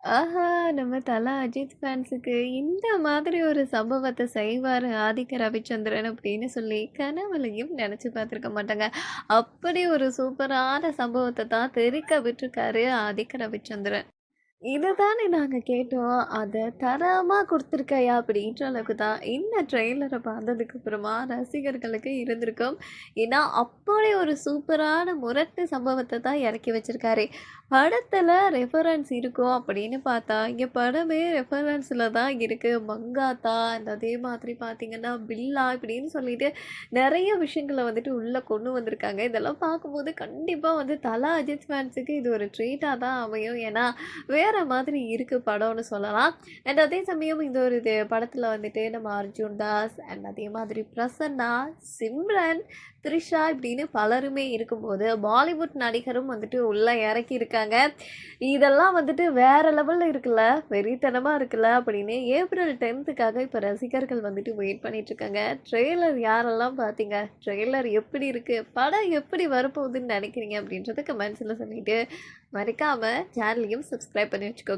ஆஹா! நம்ம தல அஜித் ஃபேன்ஸுக்கு இந்த மாதிரி ஒரு சம்பவத்த செய்வாரு ஆதிக்க ரவிச்சந்திரன் அப்படின்னு சொல்லி கனவுலயும் நெனச்சு பார்த்துருக்க மாட்டாங்க. அப்படி ஒரு சூப்பரான சம்பவத்த தான் தெறிக்க விட்டுருக்காரு ஆதிக்க ரவிச்சந்திரன். இதுதானே நாங்க கேட்டோம். அத தரமா குடுத்துருக்கையா அப்படின்ற அளவுக்கு தான் இந்த ட்ரெய்லர பார்த்ததுக்கு அப்புறமா ரசிகர்களுக்கு இருந்திருக்கும். ஏன்னா, அப்படி ஒரு சூப்பரான முரட்டு சம்பவத்த தான் இறக்கி வச்சிருக்காரு. படத்துல ரெஃபரன்ஸ் இருக்கும் அப்படின்னு பார்த்தா, இங்க படமே ரெஃபரன்ஸ்ல தான் இருக்கு. மங்காத்தா, அதே மாதிரி பார்த்தீங்கன்னா, பில்லா இப்படின்னு சொல்லிட்டு நெறைய விஷயங்கள வந்துட்டு உள்ள கொண்டு வந்திருக்காங்க. இதெல்லாம் பார்க்கும்போது கண்டிப்பா வந்து தல அஜித் ஃபேன்ஸுக்கு இது ஒரு ட்ரீட்டா தான் அமையும். ஏன்னா, வேற மாதிரி இருக்கு படம்னு சொல்லலாம். அண்ட் அதே சமயம் இந்த ஒரு படத்துல வந்துட்டு நம்ம அர்ஜுன் தாஸ் அண்ட் அதே மாதிரி பிரசன்னா, சிம்ரன், த்ரிஷா இப்படின்னு பலருமே இருக்கும்போது, பாலிவுட் நடிகரும் வந்துட்டு உள்ள இறக்கியிருக்காங்க. இதெல்லாம் வந்துட்டு வேற லெவல்ல இருக்குல்ல, வெறித்தனமா இருக்குல்ல அப்படின்னு ஏப்ரல் 10க்காக இப்ப ரசிகர்கள் வந்துட்டு வெயிட் பண்ணிட்டு இருக்காங்க. ட்ரெய்லர் யாரெல்லாம் பார்த்தீங்க? ட்ரெய்லர் எப்படி இருக்கு? படம் எப்படி வரப்போகுதுன்னு நினைக்கிறீங்க? அப்படின்றத கமெண்ட்ஸ்ல சொல்லிட்டு மறக்காம சேனலையும் சப்ஸ்கிரைப் பண்ணி வச்சுக்கோங்க.